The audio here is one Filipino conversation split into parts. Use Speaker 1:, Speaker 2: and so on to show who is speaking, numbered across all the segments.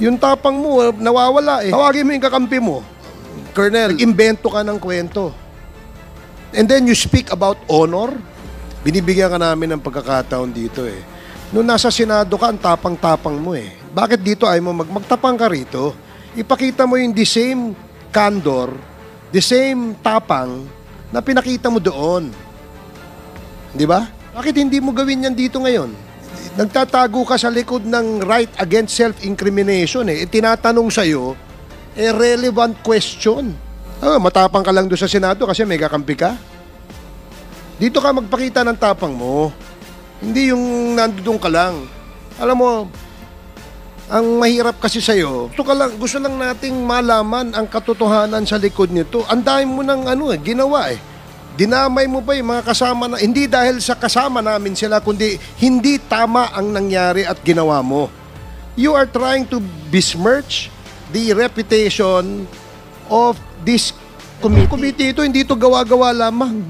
Speaker 1: Yung tapang mo, nawawala eh. Tawagin mo yung kakampi mo. Colonel, nag-imbento ka ng kwento. And then you speak about honor. Binibigyan ka namin ng pagkakataon dito eh. Noong nasa Senado ka, ang tapang-tapang mo eh. Bakit dito ay mo magtapang ka rito? Ipakita mo yung the same candor, the same tapang na pinakita mo doon. Di ba? Bakit hindi mo gawin yan dito ngayon? Nagtatago ka sa likod ng right against self-incrimination eh. Tinatanong sa'yo, relevant question. Matapang ka lang doon sa Senado kasi may kakampi ka. Dito ka magpakita ng tapang mo. Hindi yung nandoon ka lang. Alam mo, ang mahirap kasi sa'yo, gusto lang nating malaman ang katotohanan sa likod nito. Ang dami mo ng ginawa eh. Dinamay mo pa yung mga kasama na, hindi dahil sa kasama namin sila, kundi hindi tama ang nangyari at ginawa mo. You are trying to besmirch the reputation of this committee. Committee ito, hindi ito gawa-gawa lamang.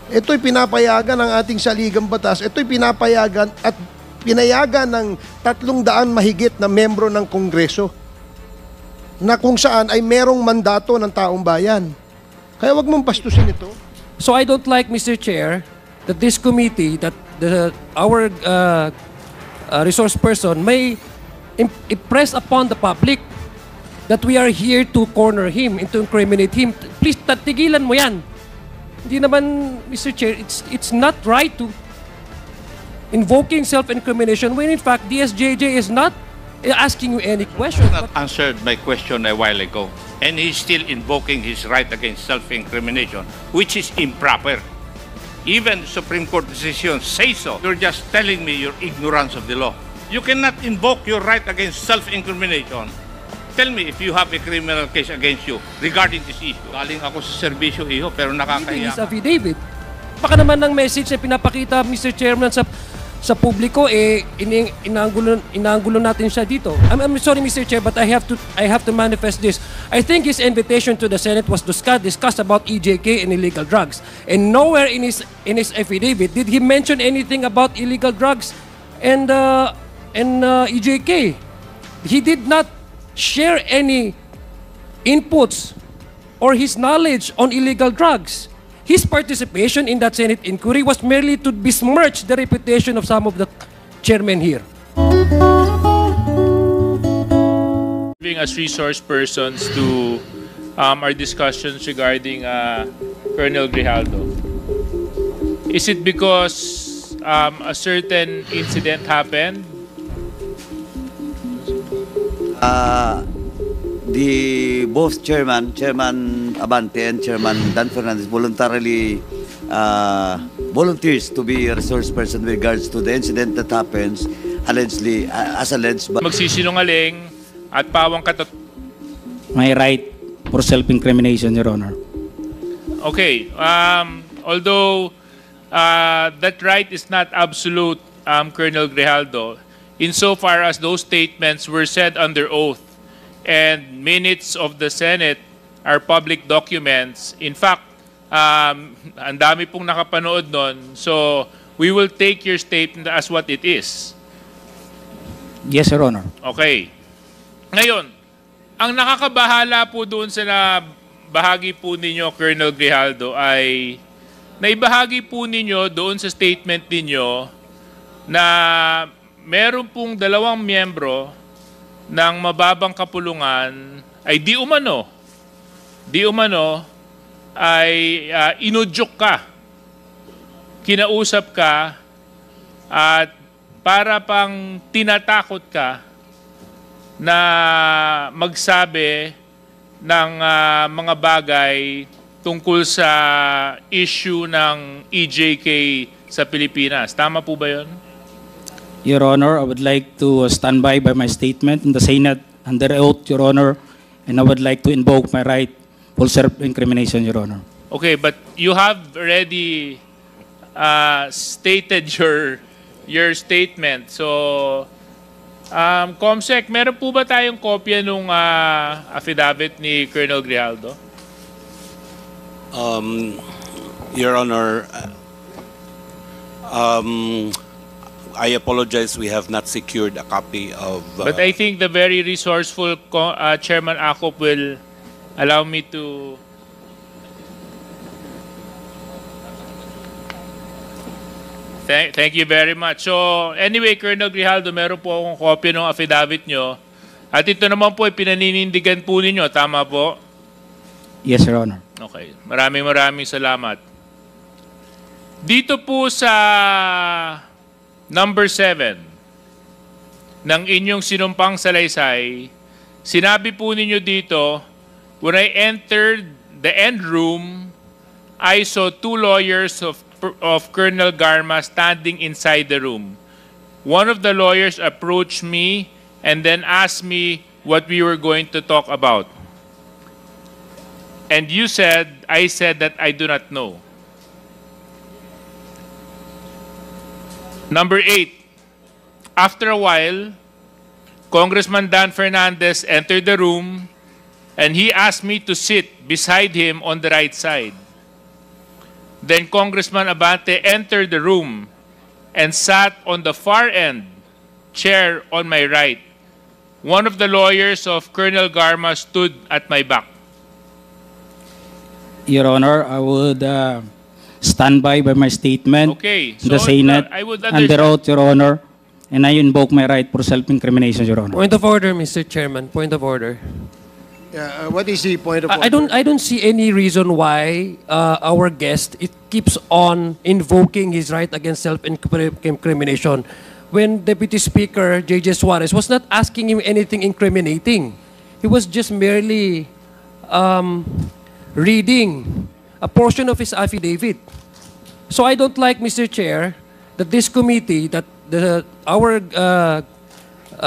Speaker 1: Ito'y pinapayagan ng ating saligang batas. Ito'y pinapayagan at pinayagan ng 300 mahigit na membro ng Kongreso na kung saan ay merong mandato ng taong bayan. Kaya wag mong bastusin ito.
Speaker 2: So I don't like, Mr. Chair, that this committee, that our resource person may impress upon the public that we are here to corner him and to incriminate him. Please, tigilan mo yan. Hindi naman, Mr. Chair, it's not right to invoking self-incrimination when in fact DSJJ is not asking you any question.
Speaker 3: Not answered my question a while ago, and he's still invoking his right against self-incrimination, which is improper. Even Supreme Court decisions say so. You're just telling me your ignorance of the law. You cannot invoke your right against self-incrimination. Tell me if you have a criminal case against you regarding this issue. Galing ako sa serbisyo, iho, pero nakakahiya.
Speaker 2: His affidavit. Baka naman ng message na pinapakita, Mr. Chairman, sa publiko, inaanggulo natin siya dito. I'm sorry, Mr. Chair, but I have to manifest this. I think his invitation to the Senate was discussed about EJK and illegal drugs. And nowhere in his affidavit did he mention anything about illegal drugs and EJK. He did not share any inputs or his knowledge on illegal drugs. His participation in that Senate inquiry was merely to besmirch the reputation of some of the chairmen here.
Speaker 4: As resource persons to our discussions regarding Colonel Grijaldo. Is it because a certain incident happened?
Speaker 5: Both Chairman Abante and Chairman Dan Fernandez voluntarily volunteers to be a resource person with regards to the incident that happens allegedly as alleged by
Speaker 4: Magsisinungaling at pawang
Speaker 6: my right for self-incrimination, Your Honor.
Speaker 4: Okay. Although that right is not absolute, Colonel Grijaldo, insofar as those statements were said under oath and minutes of the Senate are public documents. In fact, ang dami pong nakapanood nun. So, we will take your statement as what it is.
Speaker 6: Yes, Your Honor.
Speaker 4: Okay. Ngayon, ang nakakabahala po doon sa bahagi po ninyo, Colonel Grijaldo, ay naibahagi po ninyo doon sa statement ninyo na meron pong 2 miyembro ng mababang kapulungan ay di umano ay inudyok ka, kinausap ka, at para pang tinatakot ka na magsabi ng mga bagay tungkol sa issue ng EJK sa Pilipinas. Tama po ba yun?
Speaker 6: Your Honor, I would like to stand by my statement in the Senate under oath, Your Honor, and I would like to invoke my right for self-incrimination, Your Honor.
Speaker 4: Okay, but you have already stated your statement. So, Comsec, meron po ba tayong kopya nung affidavit ni Colonel Grijaldo?
Speaker 7: Your Honor, I apologize, we have not secured a copy of...
Speaker 4: But I think the very resourceful Chairman Akop will allow me to... Thank you very much. So, anyway, Colonel Grijaldo, meron po akong copy ng affidavit nyo. At ito naman po ay pinaninindigan po ninyo. Tama po?
Speaker 6: Yes, Your Honor.
Speaker 4: Okay. Maraming salamat. Dito po sa number 7 ng inyong sinumpang salaysay, sinabi po ninyo dito, when I entered the end room, I saw 2 lawyers of Colonel Garma standing inside the room. One of the lawyers approached me and then asked me what we were going to talk about. And I said that I do not know. Number 8, after a while, Congressman Dan Fernandez entered the room and he asked me to sit beside him on the right side. Then Congressman Abante entered the room and sat on the far end chair on my right. One of the lawyers of Colonel Garma stood at my back.
Speaker 6: Your Honor, I would stand by my statement
Speaker 4: Okay,
Speaker 6: in the
Speaker 4: so
Speaker 6: Senate
Speaker 4: I would
Speaker 6: under
Speaker 4: understand.
Speaker 6: oath, Your Honor, and I invoke my right for self-incrimination, Your Honor.
Speaker 2: Point of order, Mr. Chairman. Point of order.
Speaker 1: Yeah, what is the point of
Speaker 2: I don't see any reason why our guest keeps on invoking his right against self-incrimination when Deputy Speaker J.J. Suarez was not asking him anything incriminating. He was just merely reading a portion of his affidavit. So I don't like, Mr. Chair, that this committee, that our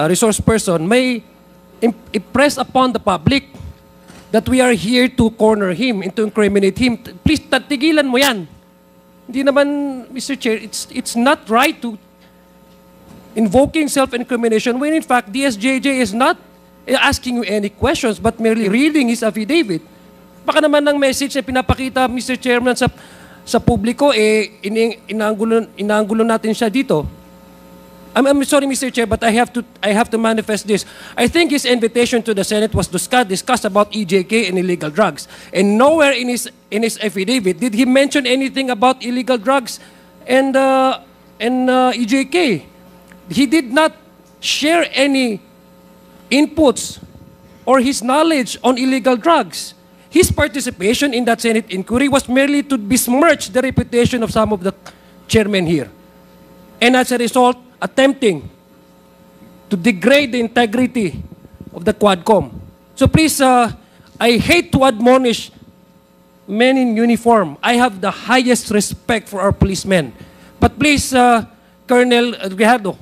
Speaker 2: resource person may impress upon the public that we are here to corner him and to incriminate him. Please, tigilan mo yan. Hindi naman, Mr. Chair, it's not right to invoking self-incrimination when in fact DSJJ is not asking you any questions but merely reading his affidavit. Baka naman ng message na pinapakita, Mr. Chairman, sa publiko, inaanggulo natin siya dito. I'm sorry, Mr. Chair, but I have to manifest this. I think his invitation to the Senate was discussed about EJK and illegal drugs. And nowhere in his affidavit did he mention anything about illegal drugs and EJK. He did not share any inputs or his knowledge on illegal drugs. His participation in that Senate inquiry was merely to besmirch the reputation of some of the chairmen here. And as a result, attempting to degrade the integrity of the Quadcom. So please, I hate to admonish men in uniform. I have the highest respect for our policemen. But please, Colonel Grijaldo,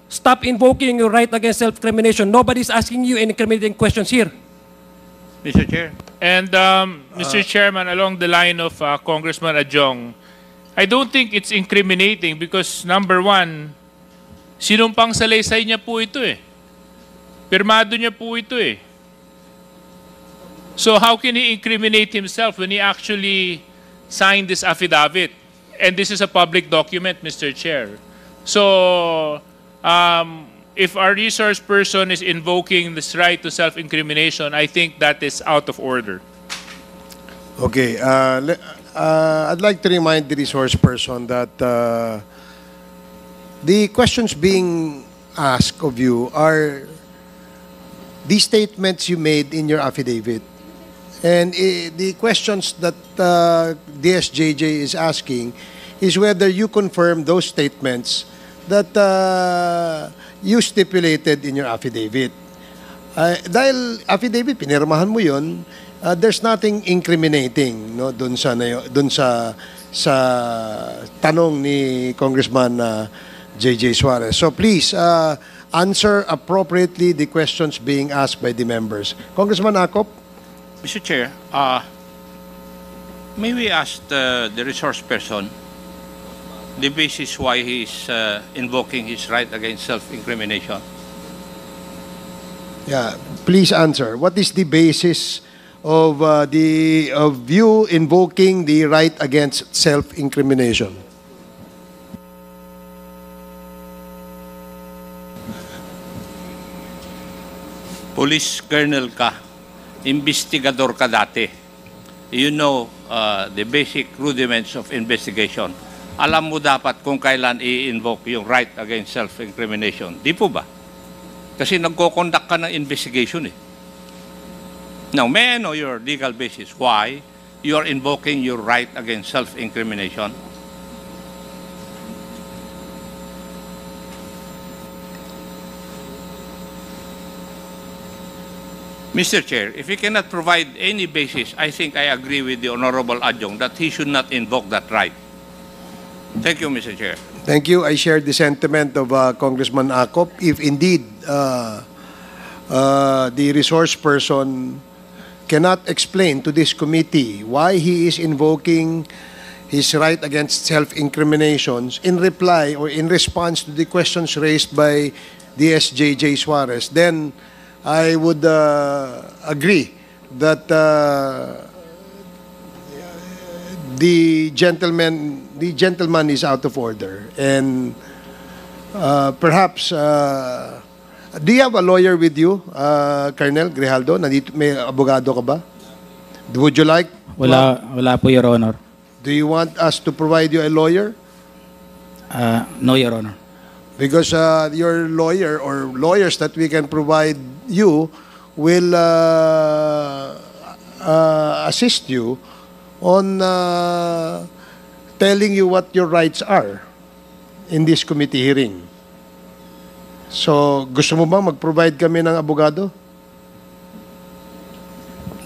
Speaker 2: stop invoking your right against self-incrimination. Nobody's asking you any incriminating questions here.
Speaker 3: Mr. Chair.
Speaker 4: And Mr. Chairman, along the line of Congressman Adjong, I don't think it's incriminating because number 1, sinumpang salaysay niya po ito eh. Pirmado niya po ito eh. So how can he incriminate himself when he actually signed this affidavit? And this is a public document, Mr. Chair. So if our resource person is invoking this right to self-incrimination, I think that is out of order.
Speaker 1: Okay, I'd like to remind the resource person that the questions being asked of you are the statements you made in your affidavit. And the questions that DSJJ is asking is whether you confirm those statements that you stipulated in your affidavit. Dahil affidavit, pinirmahan mo yun, there's nothing incriminating no dun sa tanong ni Congressman J.J. Suarez. So please answer appropriately the questions being asked by the members. Congressman Akop?
Speaker 3: Mr. Chair, may we ask the resource person the basis why he is invoking his right against self-incrimination?
Speaker 1: Yeah, please answer. What is the basis of you invoking the right against self-incrimination?
Speaker 3: Police colonel ka, investigador ka dati. You know the basic rudiments of investigation. Alam mo dapat kung kailan i-invoke yung right against self-incrimination. Di po ba? Kasi nagko-conduct ka ng investigation eh. Now, may I know your legal basis why you are invoking your right against self-incrimination? Mr. Chair, if he cannot provide any basis, I think I agree with the Honorable Adjong that he should not invoke that right. Thank you, Mr. Chair.
Speaker 1: Thank you. I share the sentiment of Congressman Acop. If indeed the resource person cannot explain to this committee why he is invoking his right against self-incriminations in reply or in response to the questions raised by DSJJ Suarez, then I would agree that the gentleman is out of order, and perhaps do you have a lawyer with you, Colonel Grijaldo? Nandito, may abogado ka ba? Would you like?
Speaker 6: Wala po, Your Honor.
Speaker 1: Do you want us to provide you a lawyer?
Speaker 6: No, Your Honor.
Speaker 1: Because your lawyer or lawyers that we can provide you will assist you on telling you what your rights are in this committee hearing. So, gusto mo ba mag-provide kami ng abogado?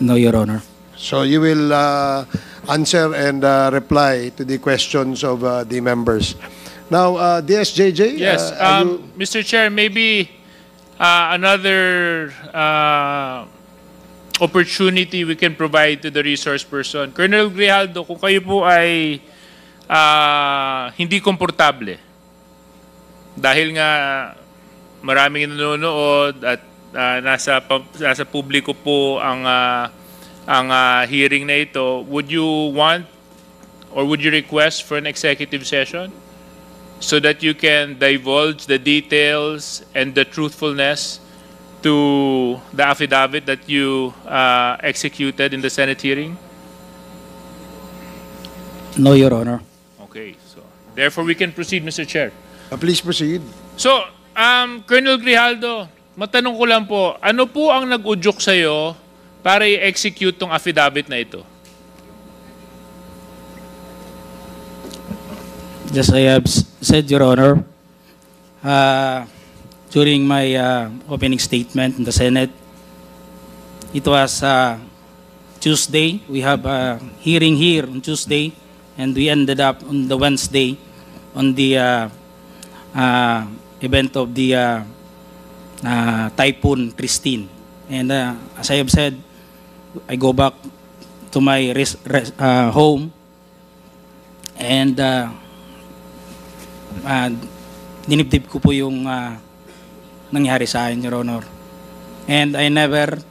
Speaker 6: No, Your Honor.
Speaker 1: So, you will answer and reply to the questions of the members. Now, DSJJ?
Speaker 4: Yes, Mr. Chair, maybe another opportunity we can provide to the resource person. Colonel Grijaldo, kung kayo po ay hindi komportable, dahil nga maraming nanonood at nasa publiko po ang hearing na ito, would you want or would you request for an executive session so that you can divulge the details and the truthfulness to the affidavit that you executed in the Senate hearing?
Speaker 6: No, Your Honor.
Speaker 4: Okay, so therefore we can proceed, Mr. Chair.
Speaker 1: Please proceed.
Speaker 4: So, Colonel Grijaldo, matanong ko lang po, ano po ang nag-udyok sa'yo para i-execute tong affidavit na ito?
Speaker 6: Just I have said, Your Honor, during my opening statement in the Senate, it was Tuesday. We have a hearing here on Tuesday, and we ended up on the Wednesday on the event of the Typhoon Christine. And as I have said, I go back to my home, and dinibdib ko po yung nangyari sa akin, Your Honor. And I never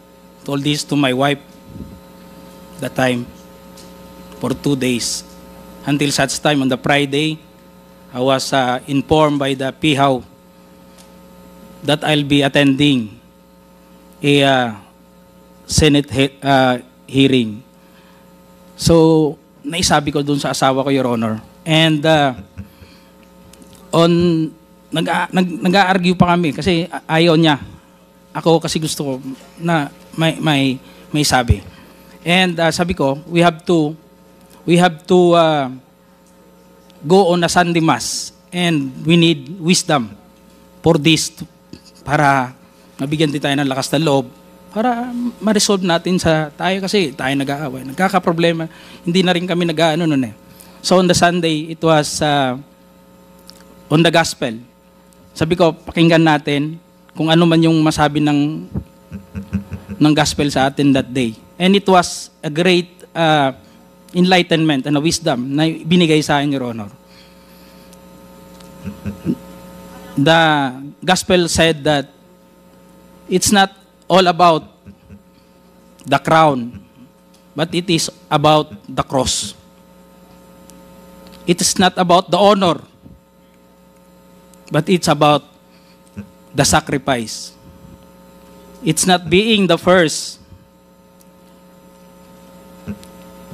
Speaker 6: told this to my wife that time for 2 days. Until such time on the Friday, I was informed by the PIHAW that I'll be attending a Senate hearing. So, naisabi ko dun sa asawa ko, Your Honor. And nag-a-argue pa kami kasi ayaw niya. Ako kasi gusto ko na may sabi. And sabi ko, we have to go on a Sunday Mass, and we need wisdom for this para mabigyan din tayo ng lakas ng loob para ma-resolve natin sa tayo kasi tayo nag-aaway. Nagkaka-problema. Hindi na rin kami nag-aano nun eh. So on the Sunday, it was on the gospel. Sabi ko, pakinggan natin kung ano man yung masabi ng gospel sa atin that day. And it was a great enlightenment and a wisdom na binigay sa akin, Your Honor. The gospel said that it's not all about the crown, but it is about the cross. It is not about the honor, but it's about the sacrifice. It's not being the first,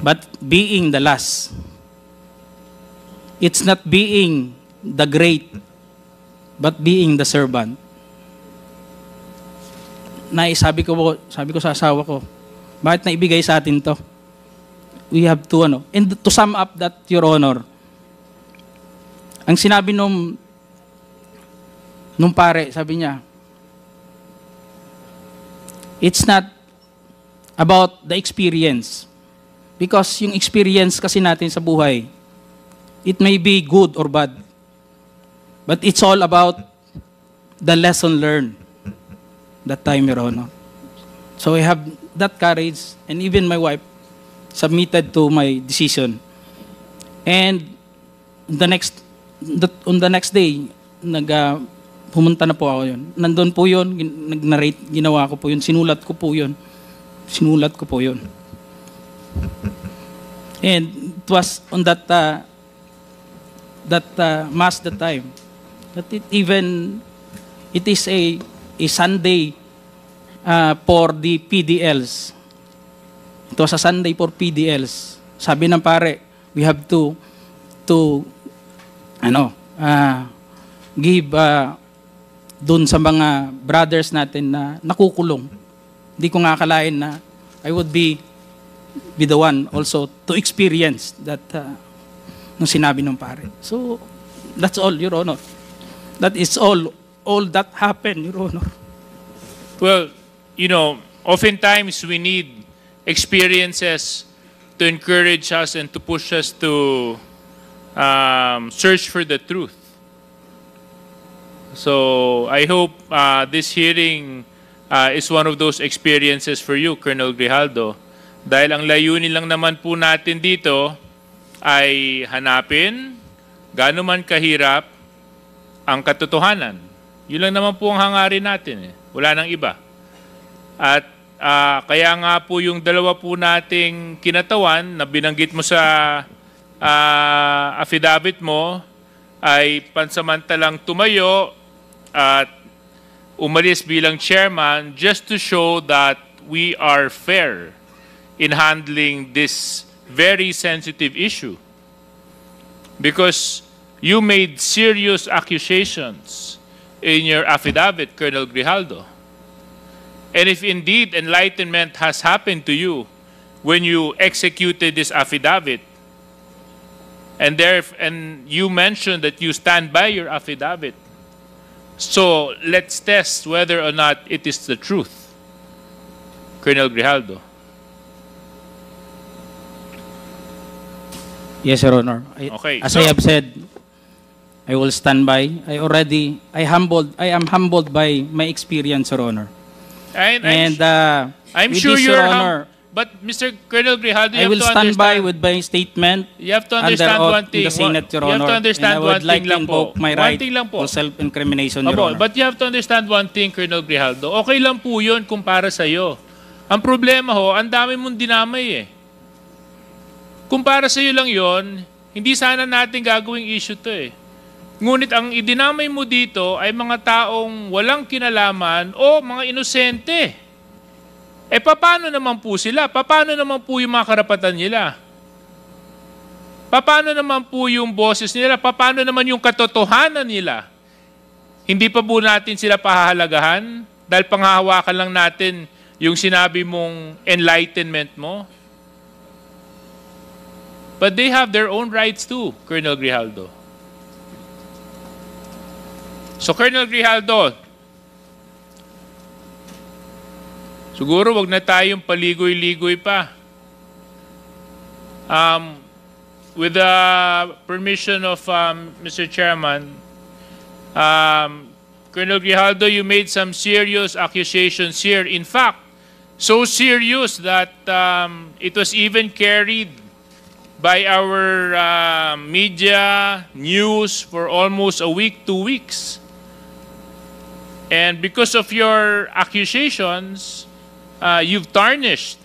Speaker 6: but being the last. It's not being the great, but being the servant. Sabi ko sa asawa ko, bakit naibigay sa atin to? We have to, and to sum up that, Your Honor, ang sinabi nung pare, sabi niya, it's not about the experience. Because yung experience kasi natin sa buhay, it may be good or bad. But it's all about the lesson learned that time, Your Honor. So I have that courage, and even my wife submitted to my decision. And on the next day, pumunta na po ako yun. Nandun po yun, nag-narrate, ginawa ko po yun, sinulat ko po yun. And it was on that mass that time that it is a Sunday for the PDLs. It was a Sunday for PDLs. Sabi ng pare, we have to give dun sa mga brothers natin na nakukulong. Hindi ko nga akalain na I would be the one also to experience that nung sinabi ng pare. So, that's all, Your Honor. That is all that happened, Your Honor.
Speaker 4: Well, oftentimes we need experiences to encourage us and to push us to search for the truth. So I hope this hearing is one of those experiences for you, Colonel Grijaldo. Dahil ang layunin lang naman po natin dito ay hanapin gaano man kahirap ang katotohanan. Yun lang naman po ang hangarin natin. Wala nang iba. At kaya nga po yung dalawa po nating kinatawan na binanggit mo sa affidavit mo ay pansamantalang tumayo at umalis bilang chairman just to show that we are fair in handling this very sensitive issue. Because you made serious accusations in your affidavit, Colonel Grijaldo. And if indeed enlightenment has happened to you when you executed this affidavit, and you mentioned that you stand by your affidavit, so let's test whether or not it is the truth, Colonel Grijaldo.
Speaker 6: Yes, Your Honor.
Speaker 4: Okay.
Speaker 6: As I have said, I will stand by. I am humbled by my experience, Your Honor.
Speaker 4: I'm
Speaker 6: with
Speaker 4: sure
Speaker 6: this,
Speaker 4: you're
Speaker 6: Your Honor,
Speaker 4: but Mr. Colonel Grijaldo,
Speaker 6: I will stand by with my statement.
Speaker 4: You have to understand
Speaker 6: under oath
Speaker 4: one thing.
Speaker 6: in the Senate, Your
Speaker 4: You have
Speaker 6: Honor.
Speaker 4: to understand
Speaker 6: and I
Speaker 4: one
Speaker 6: would like
Speaker 4: thing
Speaker 6: to
Speaker 4: lang po.
Speaker 6: invoke my
Speaker 4: One
Speaker 6: right
Speaker 4: thing lang po.
Speaker 6: to self-incrimination, Your
Speaker 4: Opo,
Speaker 6: Honor.
Speaker 4: but you have to understand one thing, Colonel Grijaldo. Okay lang po yun kung para sa'yo. Ang problema ang dami mong dinamay eh. Kung para sa'yo lang yun, hindi sana natin gagawing issue to eh. Ngunit ang idinamay mo dito ay mga taong walang kinalaman o mga inosente. Eh paano naman po sila? Paano naman po yung mga karapatan nila? Paano naman po yung boses nila? Paano naman yung katotohanan nila? Hindi pa po natin sila pahahalagahan dahil panghahawakan lang natin yung sinabi mong enlightenment mo? But they have their own rights too, Colonel Grijaldo. So, Colonel Grijaldo, siguro wag na tayong paligoy-ligoy pa. With the permission of Mr. Chairman, Colonel Grijaldo, you made some serious accusations here. In fact, so serious that it was even carried by our media news for almost a week, 2 weeks. And because of your accusations, you've tarnished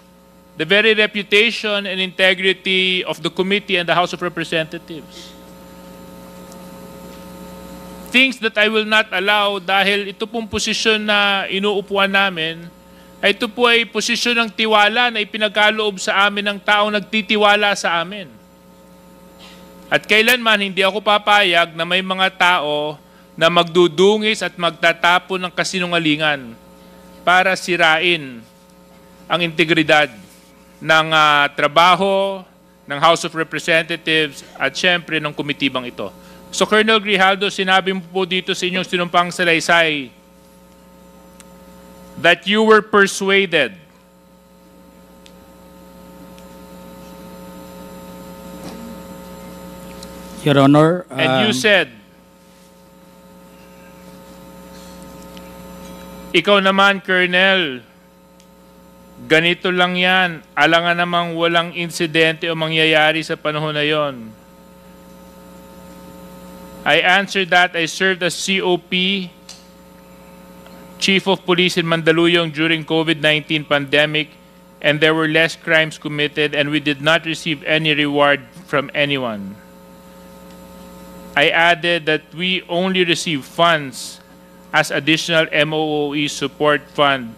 Speaker 4: the very reputation and integrity of the committee and the House of Representatives. things that I will not allow dahil ito pong posisyon na inuupuan namin, ay ito po ay posisyon ng tiwala na ipinagkaloob sa amin ng taong nagtitiwala sa amin. At kailanman hindi ako papayag na may mga tao na magdudungis at magtatapon ng kasinungalingan para sirain ang integridad ng trabaho ng House of Representatives at syempre ng komitibang ito. So Colonel Grijaldo, sinabi mo po dito sa inyong sinumpang salaysay that you were persuaded
Speaker 6: Your Honor,
Speaker 4: and you said, ikaw naman, Colonel, ganito lang yan. Alangan namang walang insidente o mangyayari sa panahon na yon. I answered that I served as COP, Chief of Police in Mandaluyong during COVID-19 pandemic, and there were less crimes committed and we did not receive any reward from anyone. I added that we only receive funds as additional MOOE support fund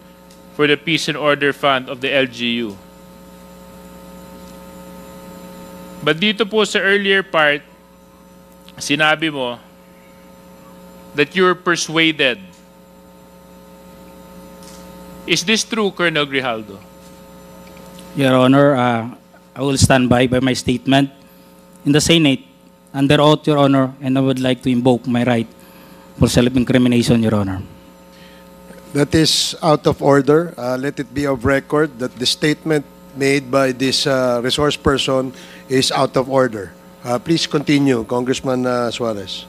Speaker 4: for the Peace and Order Fund of the LGU. But dito po sa earlier part, sinabi mo that you're persuaded. Is this true, Colonel Grijaldo?
Speaker 6: Your Honor, I will stand by my statement in the Senate under oath, Your Honor, and I would like to invoke my right for self-incrimination, Your Honor.
Speaker 1: That is out of order. Let it be of record that the statement made by this resource person is out of order. Please continue, Congressman Suarez.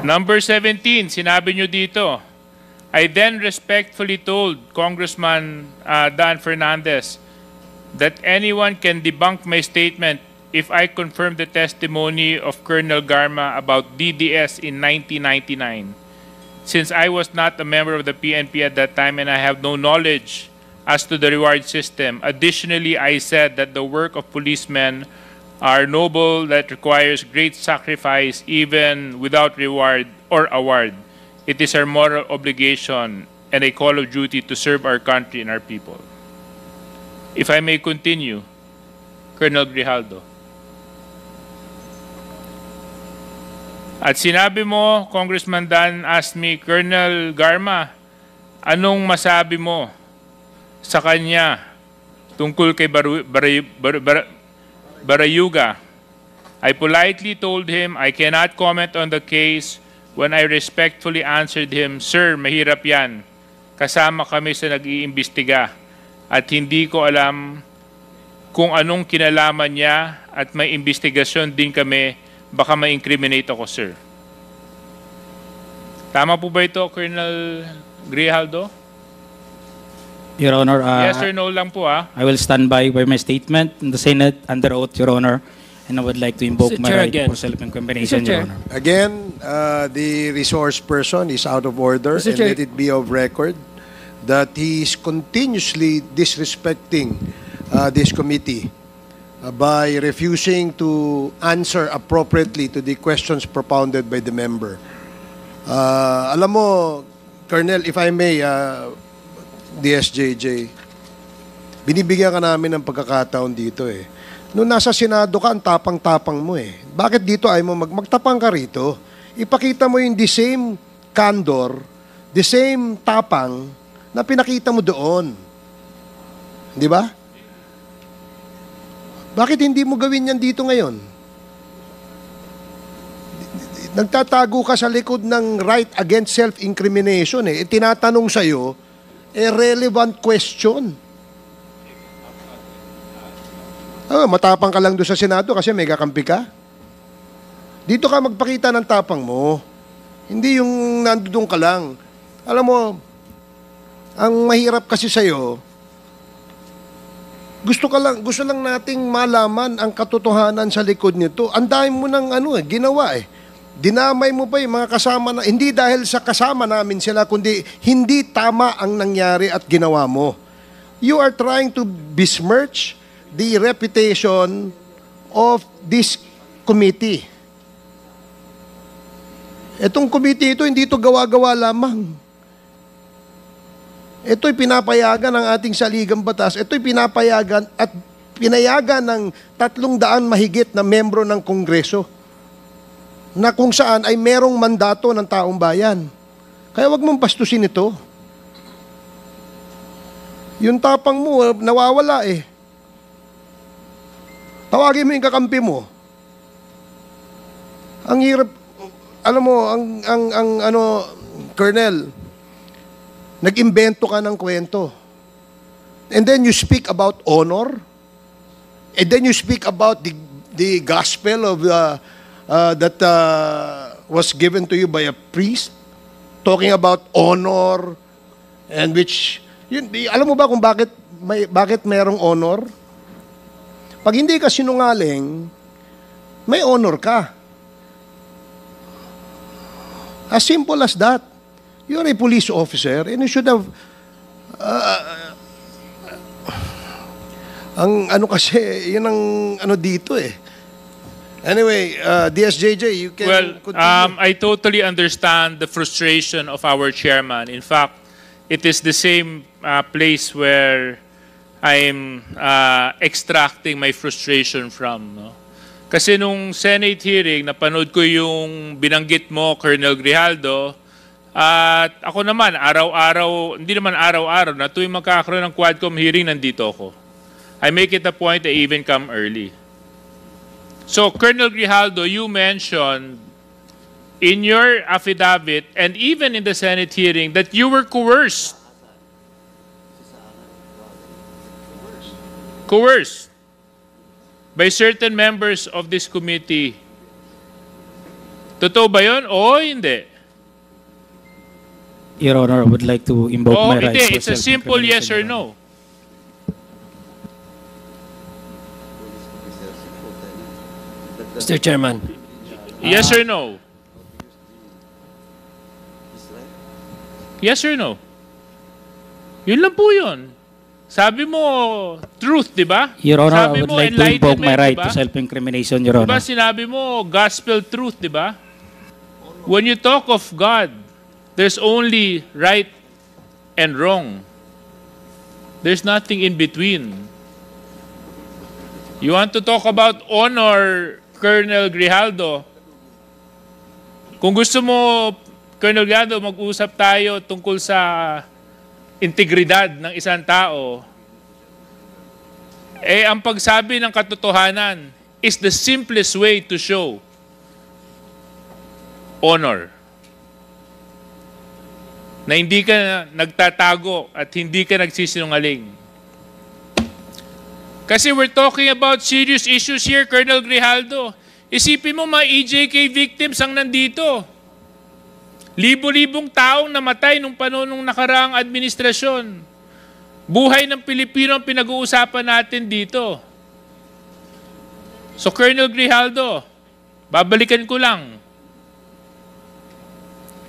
Speaker 4: Number 17, sinabi nyo dito, I then respectfully told Congressman Dan Fernandez that anyone can debunk my statement if I confirm the testimony of Colonel Garma about DDS in 1999. Since I was not a member of the PNP at that time and I have no knowledge as to the reward system, additionally, I said that the work of policemen are noble that requires great sacrifice even without reward or award. It is our moral obligation and a call of duty to serve our country and our people. If I may continue, Colonel Grijaldo. At sinabi mo, Congressman Dan asked me, Colonel Garma, anong masabi mo sa kanya tungkol kay Barayuga? I politely told him I cannot comment on the case when I respectfully answered him, Sir, mahirap yan. Kasama kami sa nag-iimbestiga at hindi ko alam kung anong kinalaman niya at may investigasyon din kami, baka ma-incriminate ako, sir. Tama po ba ito, Colonel Grijaldo?
Speaker 6: Your Honor,
Speaker 4: Yes or no lang po, ah.
Speaker 6: I will stand by my statement in the Senate under oath, Your Honor, and I would like to invoke
Speaker 2: Mr.
Speaker 6: my
Speaker 2: Chair,
Speaker 6: right
Speaker 2: again.
Speaker 6: for self-incrimination,
Speaker 2: Mr. Chair.
Speaker 6: Your Honor.
Speaker 1: Again, the resource person is out of order,
Speaker 2: Mr.
Speaker 1: and
Speaker 2: Chair.
Speaker 1: let it be of record that he is continuously disrespecting this committee by refusing to answer appropriately to the questions propounded by the member. Alam mo, Colonel, if I may, DSJJ, binibigyan ka namin ng pagkakataon dito eh. Noong nasa Senado ka, ang tapang-tapang mo eh. Bakit dito ay mo magtapang ka rito? Ipakita mo yung the same candor, the same tapang na pinakita mo doon. Di ba? Bakit hindi mo gawin yan dito ngayon? Nagtatago ka sa likod ng right against self-incrimination eh. Tinatanong sa'yo, relevant question. Matapang ka lang doon sa Senado kasi may kakampi ka. Dito ka magpakita ng tapang mo. Hindi yung nandoon ka lang. Alam mo, ang mahirap kasi sa'yo, gusto lang nating malaman ang katotohanan sa likod nito. Ang dami mo ng ginawa eh. Dinamay mo pa yung mga kasama na, hindi dahil sa kasama namin sila, kundi hindi tama ang nangyari at ginawa mo. You are trying to besmirch the reputation of this committee. Itong committee ito, hindi ito gawa-gawa lamang. Ito'y pinapayagan ng ating saligang batas. Ito'y pinapayagan at pinayagan ng 300 mahigit na membro ng Kongreso na kung saan ay merong mandato ng taong bayan. Kaya wag mong pastusin ito. Yung tapang mo, nawawala eh. Tawagin mo yung kakampi mo. Ang hirap, alam mo, Colonel, nag-imbento ka ng kwento. And then you speak about honor. And then you speak about the gospel of that was given to you by a priest, talking about honor, and which, yun, alam mo ba kung bakit mayroong honor? Pag hindi ka sinungaling, may honor ka. As simple as that. You're a police officer and you should have ang ano kasi, yun ang ano dito eh. Anyway, DSJJ, you can continue.
Speaker 4: I totally understand the frustration of our chairman. In fact, it is the same place where I'm extracting my frustration from. No? Kasi nung Senate hearing, napanood ko yung binanggit mo, Colonel Grijaldo, at ako naman, araw-araw, hindi naman araw-araw, na tuwing magkakaroon ng Quadcom hearing, nandito ako. I make it a point I even come early. So, Colonel Grijaldo, you mentioned in your affidavit and even in the Senate hearing that you were coerced. Coerced by certain members of this committee. Totoo ba yun? Oo, hindi.
Speaker 6: Your Honor, I would like to invoke my rights.
Speaker 4: Hindi. It's a simple yes or no.
Speaker 2: Mr. Chairman.
Speaker 4: Yes or no? Yes or no? Yun lang po yun. Sabi mo, truth, di ba?
Speaker 6: Your Honor,
Speaker 4: Sabi
Speaker 6: I would
Speaker 4: mo,
Speaker 6: like to invoke my
Speaker 4: enlightenment,
Speaker 6: right
Speaker 4: diba?
Speaker 6: to self-incrimination, Your
Speaker 4: Diba
Speaker 6: Honor.
Speaker 4: sinabi mo, gospel truth, di ba? When you talk of God, there's only right and wrong. There's nothing in between. You want to talk about honor, Colonel Grijaldo? Kung gusto mo, Colonel Grijaldo, mag-usap tayo tungkol sa integridad ng isang tao, eh ang pagsabi ng katotohanan is the simplest way to show honor. Na hindi ka nagtatago at hindi ka nagsisinungaling. Kasi we're talking about serious issues here, Colonel Grijaldo. Isipin mo mga EJK victims ang nandito. Libo-libong taong namatay nung panahon ng nakaraang administrasyon. Buhay ng Pilipino ang pinag-uusapan natin dito. So Colonel Grijaldo, babalikan ko lang.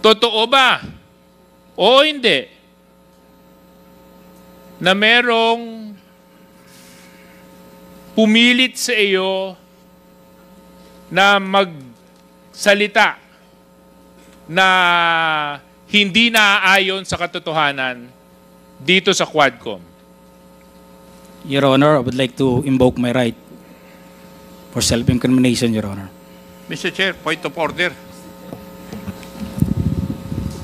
Speaker 4: Totoo ba? O hindi? Na merong pumilit sa iyo na magsalita na hindi naaayon sa katotohanan dito sa Quadcom?
Speaker 6: Your Honor, I would like to invoke my right for self-incrimination, Your Honor.
Speaker 3: Mr. Chair, point of order.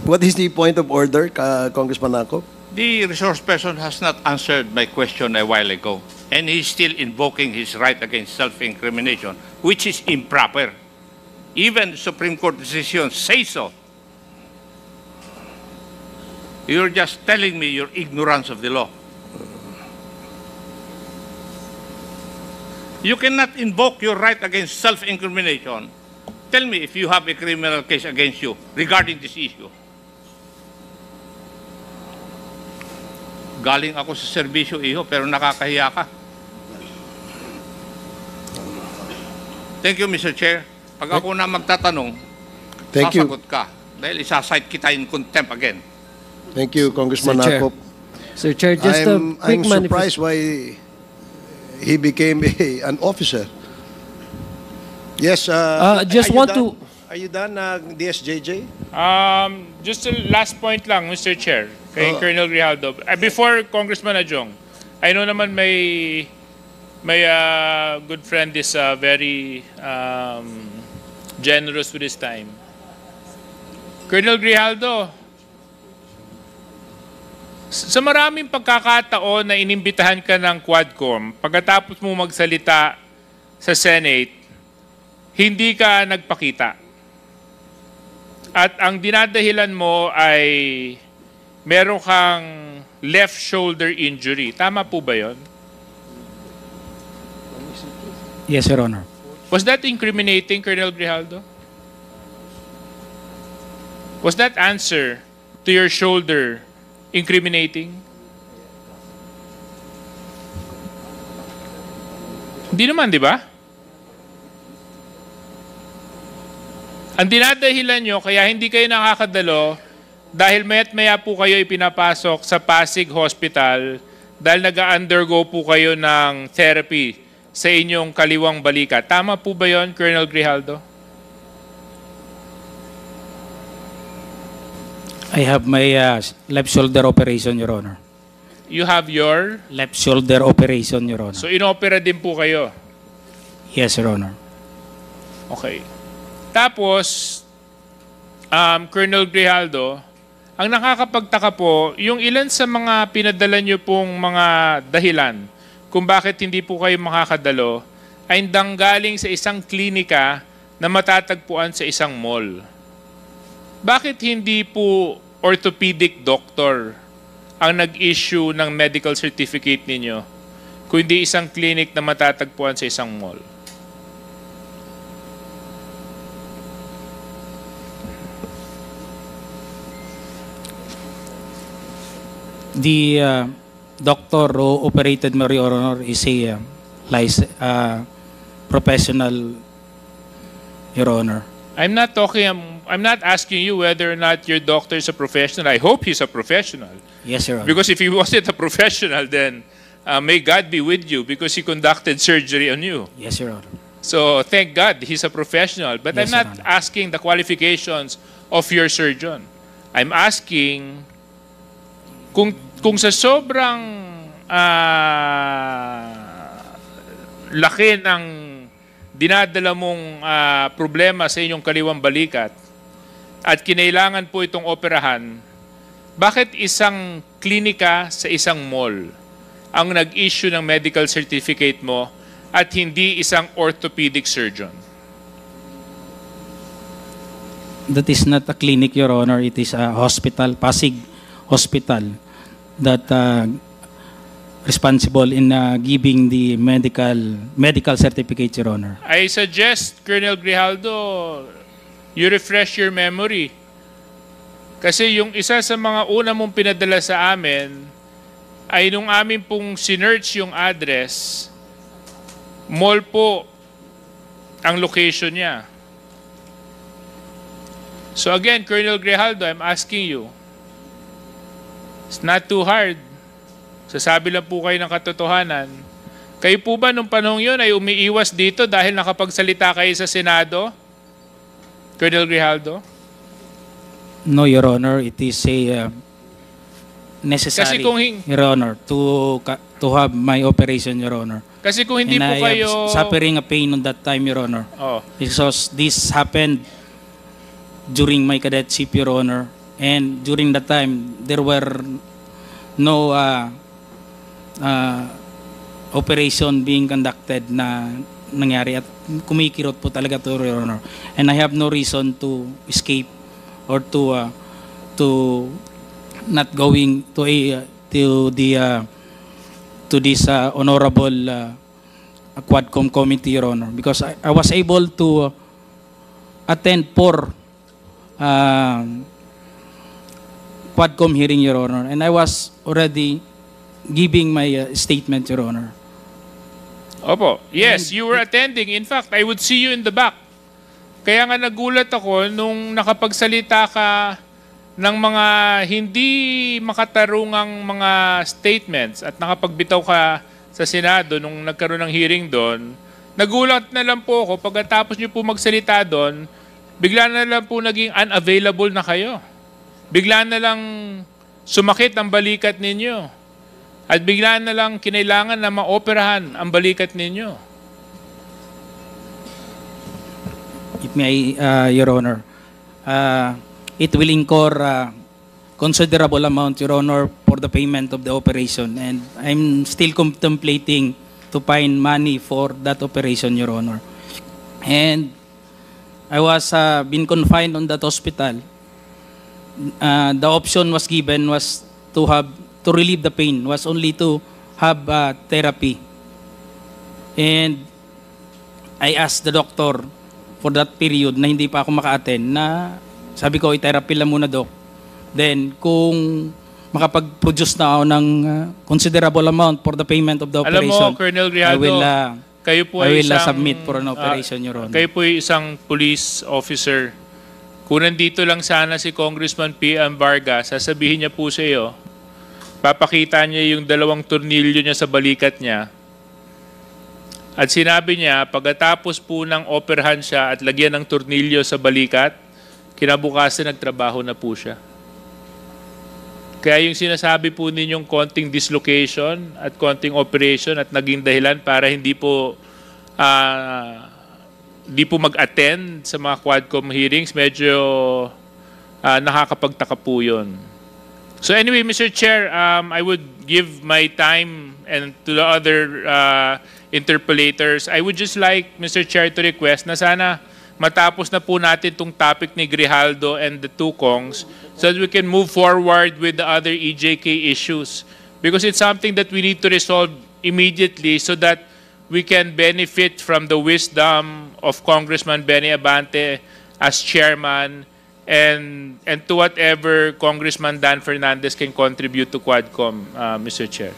Speaker 1: What is the point of order, Congressman Ako?
Speaker 3: The resource person has not answered my question a while ago, and he's still invoking his right against self-incrimination, which is improper. Even Supreme Court decisions say so. You're just telling me your ignorance of the law. You cannot invoke your right against self-incrimination. Tell me if you have a criminal case against you regarding this issue. Galing ako sa serbisyo, iho, pero nakakahiya ka. Thank you, Mr. Chair. Pag ako na magtatanong,
Speaker 1: Thank you.
Speaker 3: sasagot ka. Dahil isasite kita in contempt again.
Speaker 1: Thank you, Congressman
Speaker 2: Sir Chair.
Speaker 1: Akop.
Speaker 2: Sir Chair, just a quick
Speaker 1: I'm surprised why he became an officer. Yes,
Speaker 2: just
Speaker 1: are you
Speaker 2: want
Speaker 1: done?
Speaker 2: to
Speaker 1: Are you done, DSJJ?
Speaker 4: Just a last point lang, Mr. Chair, kay Colonel Grijaldo. Before Congressman Adjong, I know naman may good friend is very generous with his time. Colonel Grijaldo, sa maraming pagkakataon na inimbitahan ka ng Quadcom, pagkatapos mo magsalita sa Senate, hindi ka nagpakita. At ang dinadahilan mo ay meron kang left shoulder injury. Tama po ba yon?
Speaker 6: Yes, Your Honor.
Speaker 4: Was that incriminating, Colonel Grijaldo? Was that answer to your shoulder incriminating? Hindi naman, di ba? Ang dinadahilan nyo, kaya hindi kayo nakakadalo dahil maya't maya po kayo ipinapasok sa Pasig Hospital dahil nag-undergo po kayo ng therapy sa inyong kaliwang balikat. Tama po ba yon, Colonel Grijaldo?
Speaker 6: I have my left shoulder operation, Your Honor.
Speaker 4: You have your...
Speaker 6: Left shoulder operation, Your Honor.
Speaker 4: So inopera din po kayo?
Speaker 6: Yes, Your Honor.
Speaker 4: Okay. Tapos, Colonel Grijaldo, ang nakakapagtaka po, yung ilan sa mga pinadala nyo pong mga dahilan kung bakit hindi po kayo makakadalo ay nanggaling sa isang klinika na matatagpuan sa isang mall. Bakit hindi po orthopedic doctor ang nag-issue ng medical certificate ninyo kundi isang clinic na matatagpuan sa isang mall?
Speaker 6: The doctor who operated me, Your Honor, is a professional, Your Honor.
Speaker 4: I'm not asking you whether or not your doctor is a professional. I hope he's a professional.
Speaker 6: Yes, Your Honor.
Speaker 4: Because if he wasn't a professional, then may God be with you because he conducted surgery on you.
Speaker 6: Yes, Your Honor.
Speaker 4: So thank God he's a professional. But
Speaker 6: Yes,
Speaker 4: I'm not
Speaker 6: Your Honor.
Speaker 4: asking the qualifications of your surgeon. I'm asking kung sa sobrang laki ng dinadala mong problema sa inyong kaliwang balikat at kinailangan po itong operahan, bakit isang klinika sa isang mall ang nag-issue ng medical certificate mo at hindi isang orthopedic surgeon?
Speaker 6: That is not a clinic, Your Honor. It is a hospital, Pasig Hospital, that responsible in giving the medical certificate, Your Honor.
Speaker 4: I suggest, Colonel Grijaldo, you refresh your memory. Kasi yung isa sa mga una mong pinadala sa amin ay nung amin pong sinearch yung address, mall po ang location niya. So again, Colonel Grijaldo, I'm asking you, it's not too hard. Sasabi lang po kayo ng katotohanan. Kayo po ba nung panahon yun ay umiiwas dito dahil nakapagsalita kayo sa Senado? Colonel Grijaldo?
Speaker 6: No, Your Honor. It is a necessary,
Speaker 4: Kasi kung
Speaker 6: Your Honor, to have my operation, Your Honor.
Speaker 4: Kasi kung hindi
Speaker 6: And
Speaker 4: po
Speaker 6: I
Speaker 4: kayo...
Speaker 6: am suffering a pain on that time, Your Honor.
Speaker 4: Oh.
Speaker 6: Because this happened during my cadetship, Your Honor. And during that time, there were no operation being conducted na nangyari at kumikirot po talaga to, Your Honor. And I have no reason to escape or to not going to this honorable Quadcom committee, Your Honor, because I was able to attend 4 Quadcom hearing, Your Honor, and I was already giving my statement, Your Honor.
Speaker 4: Opo. Yes, you were attending. In fact, I would see you in the back. Kaya nga nagulat ako nung nakapagsalita ka ng mga hindi makatarungang mga statements at nakapagbitaw ka sa Senado nung nagkaroon ng hearing doon. Nagulat na lang po ako pagkatapos niyo po magsalita doon, bigla na lang po naging unavailable na kayo. Bigla na lang sumakit ang balikat ninyo. At bigla na lang kinailangan na maoperahan ang balikat ninyo.
Speaker 6: If may, Your Honor, it will incur considerable amount, Your Honor, for the payment of the operation. And I'm still contemplating to find money for that operation, Your Honor. And I was been confined on that hospital. The option was given was to relieve the pain, was only to have therapy. And I asked the doctor for that period na hindi pa ako maka-attend na sabi ko, i-therapy lang muna, Doc. Then, kung makapag-produce na ako ng considerable amount for the payment of the operation,
Speaker 4: Alam mo, Colonel Grijaldo,
Speaker 6: I will submit for an operation, Your Honor.
Speaker 4: Kayo po ay isang police officer. Kung nandito lang sana si Congressman P.M. Vargas, sasabihin niya po sa iyo, papakita niya yung 2 tornilyo niya sa balikat niya. At sinabi niya, pagkatapos po ng operahan siya at lagyan ng tornilyo sa balikat, kinabukasan nagtrabaho na po siya. Kaya yung sinasabi po ninyong konting dislocation at konting operation at naging dahilan para hindi po mag-attend sa mga Quadcom hearings, medyo nakakapagtaka po yun. So anyway, Mr. Chair, I would give my time and to the other interpellators. I would just like, Mr. Chair, to request na sana matapos na po natin itong topic ni Grijaldo and the 2 Kongs so that we can move forward with the other EJK issues. Because it's something that we need to resolve immediately so that we can benefit from the wisdom of Congressman Benny Abante as chairman and to whatever Congressman Dan Fernandez can contribute to Quadcom, Mr. Chair.